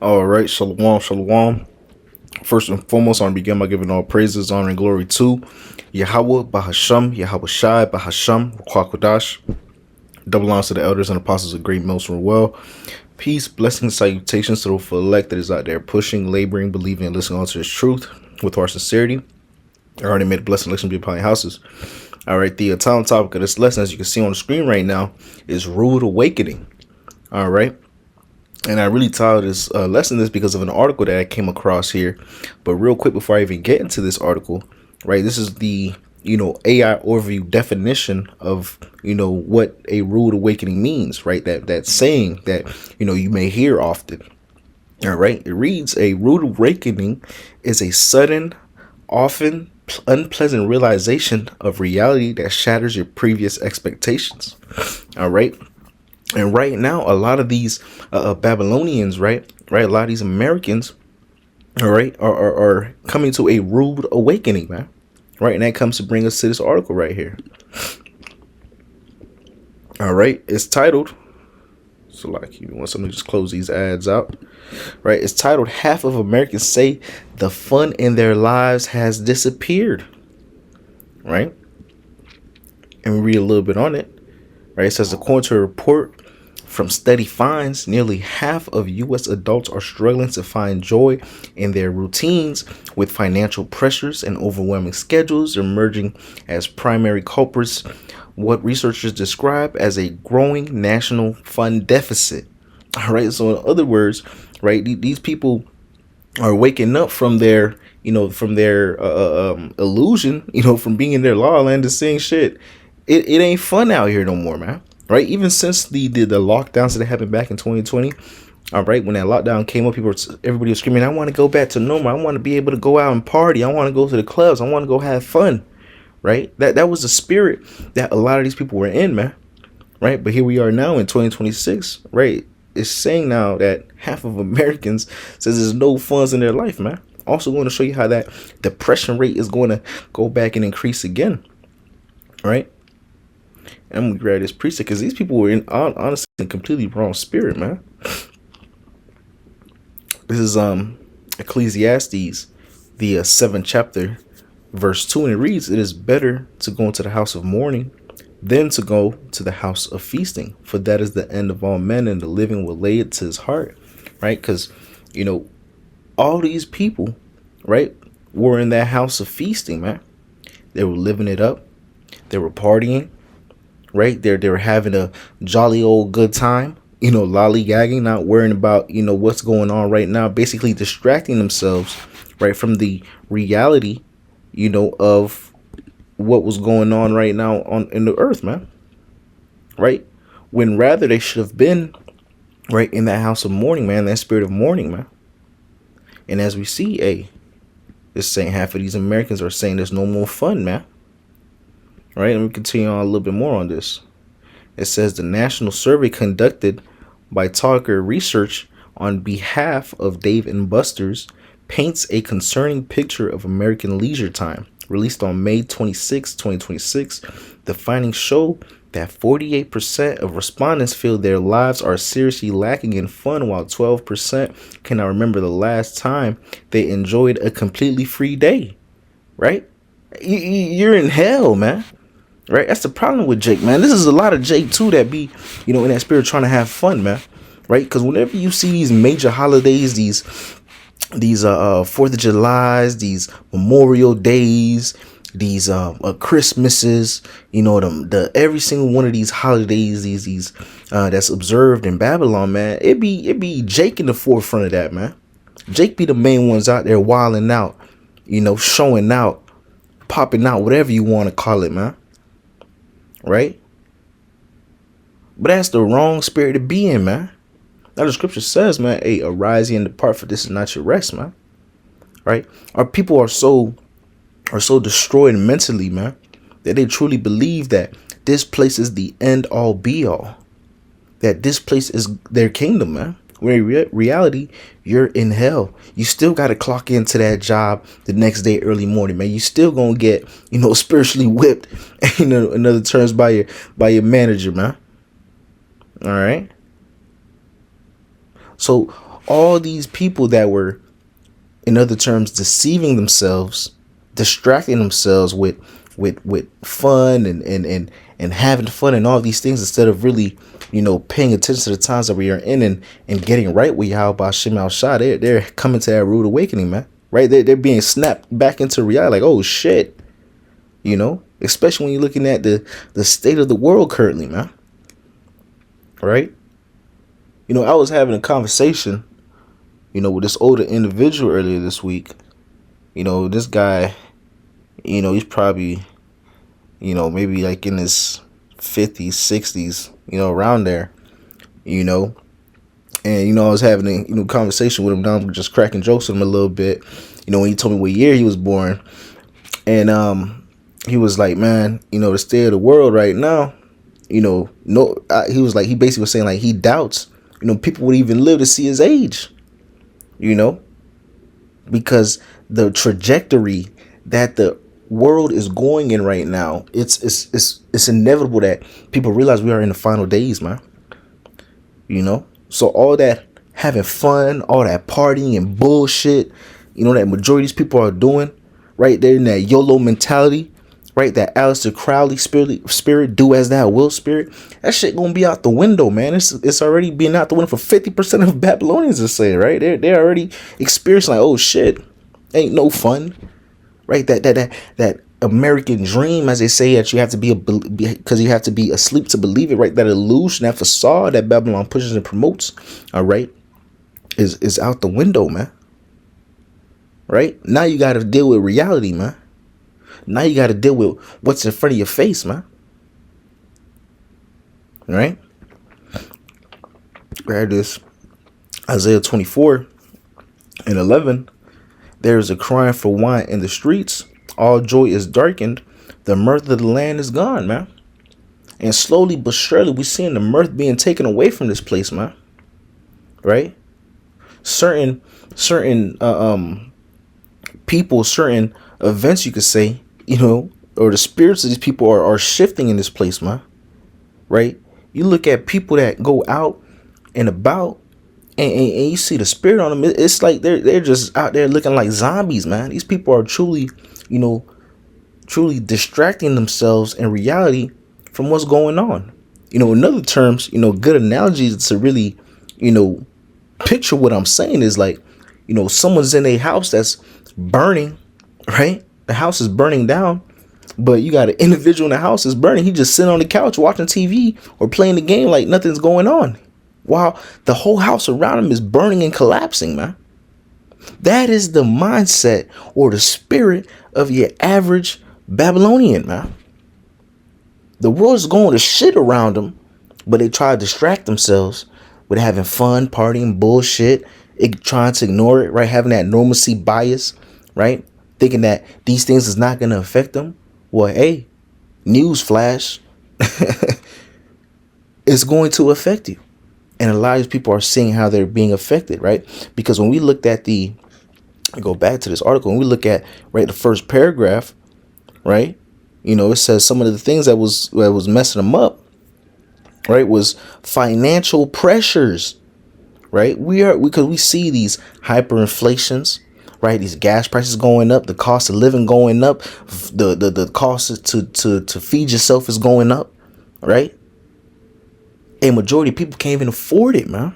All right, shalom, shalom. First and foremost, I want to begin by giving all praises, honor, and glory to Yahweh, Bahasham, Yahweh Shai, Bahasham, Kwakwadash. Double honors to the elders and apostles of Great Millstone Well. Peace, blessings, salutations to the full elect that is out there pushing, laboring, believing, and listening to His truth with our sincerity. I already made a blessing election be upon your houses. All right, the time topic of this lesson, as you can see on the screen right now, is rude awakening. All right. And I really titled this lesson this because of an article that I came across here. But real quick, before I even get into this article, right, this is the, AI overview definition of, what a rude awakening means, right? That saying that, you may hear often. All right. It reads, a rude awakening is a sudden, often unpleasant realization of reality that shatters your previous expectations. All right. And right now, a lot of these Babylonians, right, a lot of these Americans, all right, are coming to a rude awakening, man. Right. And that comes to bring us to this article right here. All right. It's titled. So like you want something to just close these ads out. Right. It's titled Half of Americans Say the Fun in Their Lives Has Disappeared. Right. And we read a little bit on it. Right. It says, according to a report from study finds, nearly half of U.S. adults are struggling to find joy in their routines, with financial pressures and overwhelming schedules emerging as primary culprits, what researchers describe as a growing national fund deficit. All right, so in other words, right, these people are waking up from their, illusion, from being in their la land to seeing shit. It ain't fun out here no more, man. Right, even since the lockdowns that happened back in 2020, all right, when that lockdown came up, everybody was screaming, "I want to go back to normal. I want to be able to go out and party. I want to go to the clubs. I want to go have fun." Right, that was the spirit that a lot of these people were in, man. Right, but here we are now in 2026. Right, it's saying now that half of Americans says there's no funds in their life, man. Also going to show you how that depression rate is going to go back and increase again. Right. I'm gonna grab this precept because these people were honestly in completely wrong spirit, man. This is Ecclesiastes, the 7th chapter, verse 2, and it reads, "It is better to go into the house of mourning than to go to the house of feasting, for that is the end of all men, and the living will lay it to his heart." Right, because all these people, right, were in that house of feasting, man. They were living it up. They were partying. Right, they were having a jolly old good time, lollygagging, not worrying about what's going on right now, basically distracting themselves, right, from the reality, of what was going on right now in the earth, man. Right, when rather they should have been right in that house of mourning, man, that spirit of mourning, man. And as we see, this saying half of these Americans are saying there's no more fun, man. Right, let me continue on a little bit more on this. It says the national survey conducted by Talker Research on behalf of Dave and Buster's paints a concerning picture of American leisure time. Released on May 26, 2026, the findings show that 48% of respondents feel their lives are seriously lacking in fun, while 12% cannot remember the last time they enjoyed a completely free day. Right? You're in hell, man. Right, that's the problem with Jake, man. This is a lot of Jake too that be, in that spirit trying to have fun, man. Right, because whenever you see these major holidays, these 4th of July's, these Memorial Days, these Christmases, the every single one of these holidays, these that's observed in Babylon, man. It be Jake in the forefront of that, man. Jake be the main ones out there wilding out, showing out, popping out, whatever you want to call it, man. Right? But that's the wrong spirit to be in, man. Now the scripture says, man, hey, arise ye and depart, for this is not your rest, man. Right? Our people are so destroyed mentally, man, that they truly believe that this place is the end all be all. That this place is their kingdom, man. When in reality, you're in hell. You still got to clock into that job the next day early morning, man. You still gonna get, spiritually whipped, in other terms, by your manager, man. All right. So all these people that were, in other terms, deceiving themselves, distracting themselves with fun and having fun and all these things, instead of really, paying attention to the times that we are in, and getting right with Yahweh Shem Shah. They're coming to that rude awakening, man. Right? They're being snapped back into reality. Like, oh shit. Especially when you're looking at the state of the world currently, man. Right? I was having a conversation, with this older individual earlier this week. This guy, he's probably, maybe like in his 50s, 60s, around there, and, I was having a, conversation with him. Now I'm just cracking jokes with him a little bit, when he told me what year he was born. And, he was like, man, the state of the world right now, he was like, he basically was saying like, he doubts, people would even live to see his age, because the trajectory that the world is going in right now, it's inevitable that people realize we are in the final days, man. So all that having fun, all that partying and bullshit, that majority of these people are doing, right? They're in that YOLO mentality, right? That Aleister Crowley spirit, do as thou wilt spirit. That shit gonna be out the window, man. It's already being out the window for 50% of Babylonians, to say, right? They're already experiencing like, oh shit, ain't no fun, right? That American dream, as they say, that you have to because you have to be asleep to believe it, right? That illusion, that facade that Babylon pushes and promotes, all right, is out the window, man. Right? Now you got to deal with reality, man. Now you got to deal with what's in front of your face, man. Right? Grab this. Isaiah 24:11. There is a crying for wine in the streets. All joy is darkened. The mirth of the land is gone, man. And slowly but surely, we're seeing the mirth being taken away from this place, man. Right? Certain people, certain events, you could say, or the spirits of these people are shifting in this place, man. Right? You look at people that go out and about, and you see the spirit on them. It's like they're just out there looking like zombies, man. These people are truly, truly distracting themselves in reality from what's going on. In other terms, good analogies to really, picture what I'm saying is like, someone's in a house that's burning, right? The house is burning down, but you got an individual in the house is burning. He just sitting on the couch watching TV or playing the game like nothing's going on, while the whole house around him is burning and collapsing, man. That is the mindset or the spirit of your average Babylonian, man. The world is going to shit around them, but they try to distract themselves with having fun, partying, bullshit, trying to ignore it, right? Having that normalcy bias, right? Thinking that these things is not going to affect them. Well, hey, news flash, it's going to affect you. And a lot of people are seeing how they're being affected, right? Because when we looked at go back to this article, and we look at, right, the first paragraph, right? It says some of the things that was messing them up, right, was financial pressures, right? Because we see these hyperinflations, right? These gas prices going up, the cost of living going up, the cost to feed yourself is going up, right? A majority of people can't even afford it, man.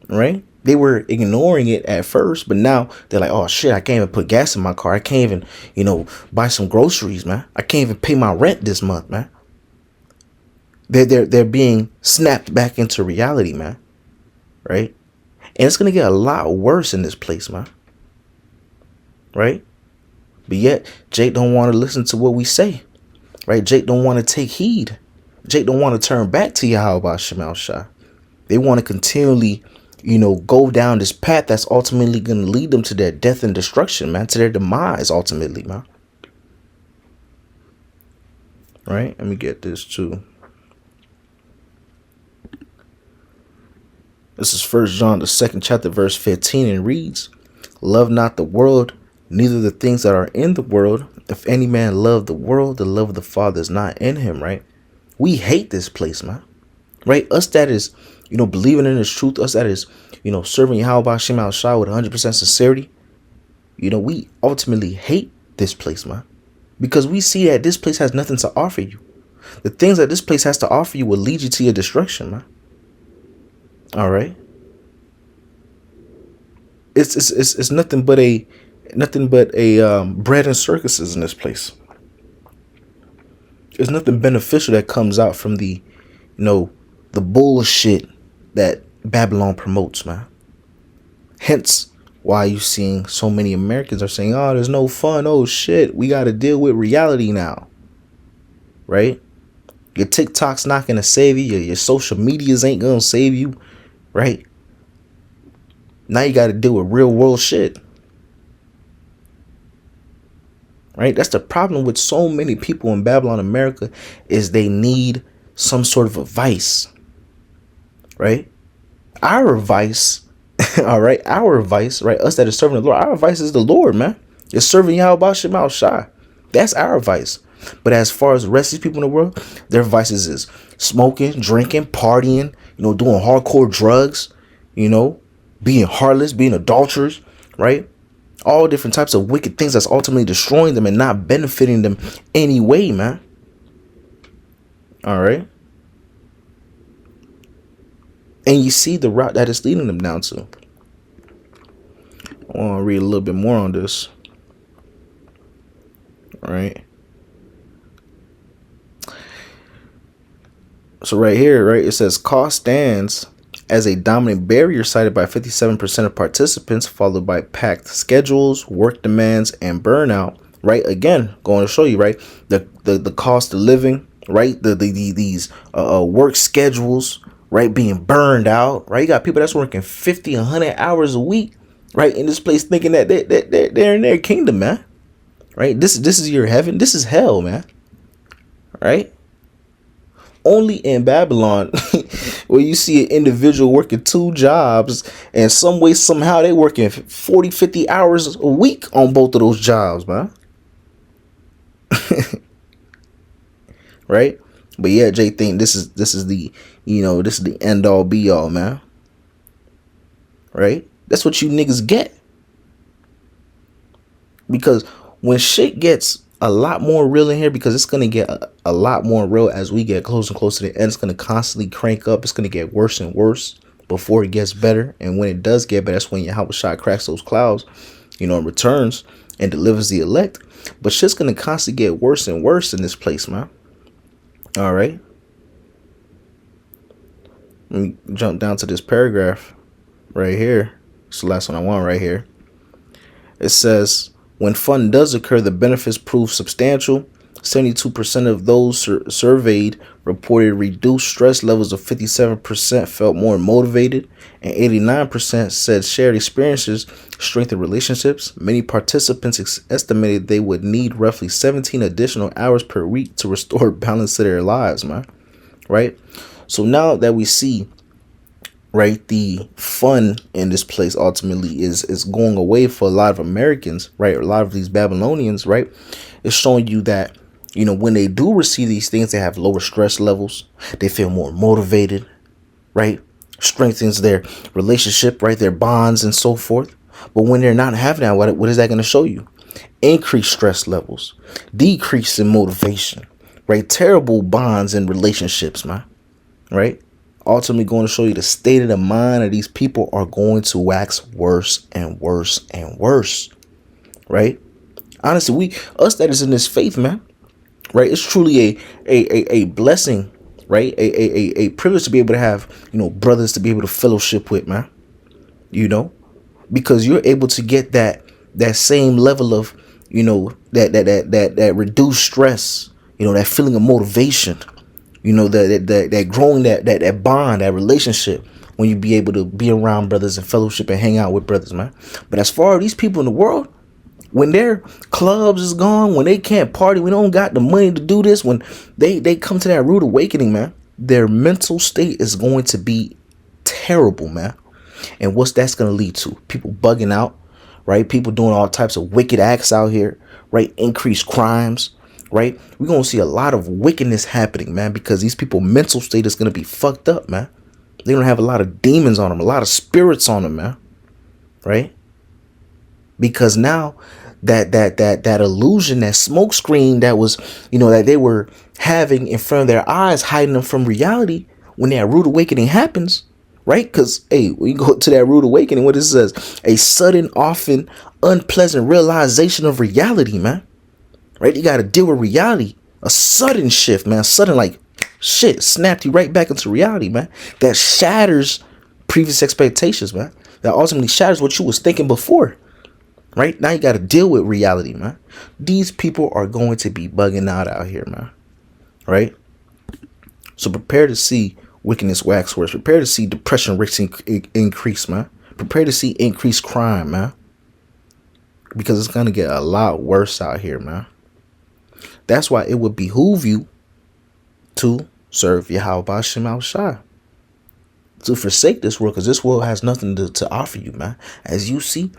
Right? They were ignoring it at first, but now they're like, oh shit, I can't even put gas in my car. I can't even, buy some groceries, man. I can't even pay my rent this month, man. They're being snapped back into reality, man. Right? And it's gonna get a lot worse in this place, man. Right? But yet, Jake don't want to listen to what we say. Right? Jake don't want to take heed. Jake don't want to turn back to Yahweh Shem Shah. They want to continually, go down this path that's ultimately going to lead them to their death and destruction, man, to their demise, ultimately, man. Right? Let me get this too. This is 1 John, the 2nd chapter, verse 15, and reads, love not the world, neither the things that are in the world. If any man love the world, the love of the Father is not in him, right? We hate this place, man. right? Us that is, believing in this truth, us that is, serving Yahweh Shem Al Shai with 100% sincerity, we ultimately hate this place, man, because we see that this place has nothing to offer you. The things that this place has to offer you will lead you to your destruction, man. All right. It's nothing but a bread and circuses in this place. There's nothing beneficial that comes out from the bullshit that Babylon promotes, man. Hence why you seeing so many Americans are saying, oh, there's no fun. Oh shit, we got to deal with reality now. Right? Your TikTok's not gonna save you. Your social medias ain't gonna save you. Right? Now you got to deal with real world shit. Right? That's the problem with so many people in Babylon, America, is they need some sort of advice. Right? Our advice, all right, right? Us that are serving the Lord, our advice is the Lord, man. You're serving Yahweh Shem Al Shai. That's our advice. But as far as the rest of these people in the world, their vices is smoking, drinking, partying, doing hardcore drugs, being heartless, being adulterers, right? All different types of wicked things that's ultimately destroying them and not benefiting them anyway, man. All right. And you see the route that it's leading them down to. I want to read a little bit more on this. All right. So right here, right, it says cost stands as a dominant barrier cited by 57% of participants, followed by packed schedules, work demands, and burnout. Right, again, going to show you, right, the cost of living, right, these work schedules, right, being burned out. Right, you got people that's working 50, 100 hours a week, right, in this place, thinking that they're in their kingdom, man. Right, this is your heaven. This is hell, man. Right. Only in Babylon where you see an individual working 2 jobs and some way, somehow they working 40, 50 hours a week on both of those jobs, man. Right? But yeah, Jay think this is the, this is the end all be all, man. Right? That's what you niggas get. Because when shit gets a lot more real in here, because it's going to get a lot more real as we get closer and closer to the end. It's going to constantly crank up. It's going to get worse and worse before it gets better. And when it does get better, that's when Yahweh Shai cracks those clouds, and returns and delivers the elect. But shit's going to constantly get worse and worse in this place, man. All right. Let me jump down to this paragraph right here. It's the last one I want right here. It says, when fun does occur, the benefits prove substantial. 72% of those surveyed reported reduced stress levels of 57%, felt more motivated, and 89% said shared experiences strengthened relationships. Many participants estimated they would need roughly 17 additional hours per week to restore balance to their lives, man. Right? So now that we see, right, the fun in this place ultimately is going away for a lot of Americans, right? A lot of these Babylonians, right? It's showing you that, when they do receive these things, they have lower stress levels. They feel more motivated, right? Strengthens their relationship, right? Their bonds and so forth. But when they're not having that, what is that going to show you? Increased stress levels, decrease in motivation, right? Terrible bonds and relationships, man, right? Ultimately going to show you the state of the mind of these people are going to wax worse and worse and worse. Right? Honestly, us that is in this faith, man, right? It's truly a blessing, right? A privilege to be able to have, brothers to be able to fellowship with, man. Because you're able to get that same level of, that reduced stress, that feeling of motivation. That growing that bond, that relationship, when you be able to be around brothers and fellowship and hang out with brothers, man. But as far as these people in the world, when their clubs is gone, when they can't party, we don't got the money to do this, when they come to that rude awakening, man, their mental state is going to be terrible, man. And what's that's going to lead to? People bugging out, right? People doing all types of wicked acts out here, right? Increased crimes, right? We're going to see a lot of wickedness happening, man, because these people mental state is going to be fucked up, man. They're going to have a lot of demons on them, a lot of spirits on them, man, right? Because now that illusion, that smoke screen that was, that they were having in front of their eyes, hiding them from reality, when that rude awakening happens, right? Because, hey, when you go to that rude awakening, what it says, a sudden, often unpleasant realization of reality, man, right? You got to deal with reality, a sudden shift, man, sudden, like, shit, snapped you right back into reality, man, that shatters previous expectations, man, that ultimately shatters what you was thinking before. Right now, you got to deal with reality, man. These people are going to be bugging out here, man. Right? So prepare to see wickedness wax worse. Prepare to see depression rates increase, man. Prepare to see increased crime, man. Because it's going to get a lot worse out here, man. That's why it would behoove you to serve Yahweh Ba'Shem Al Shai. To forsake this world, because this world has nothing to offer you, man. As you see,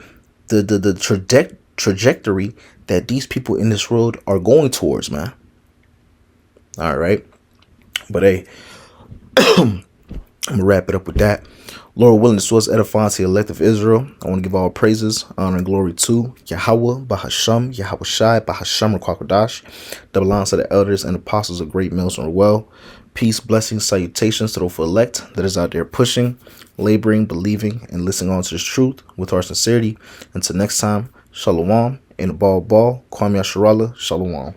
the trajectory that these people in this world are going towards, man. All right. But hey, I'm gonna wrap it up with that. Lord willing, this was edifying to the elect of Israel. I want to give all praises, honor, and glory to Yahweh, Bahasham, Yahweh Shai, Bahasham, Rakwakadash, double honors to the elders and apostles of great Millstone well. Peace, blessings, salutations to those elect that is out there pushing, laboring, believing, and listening on to this truth with our sincerity. Until next time, shalom, and a ball, Kwame Asharallah, shalom.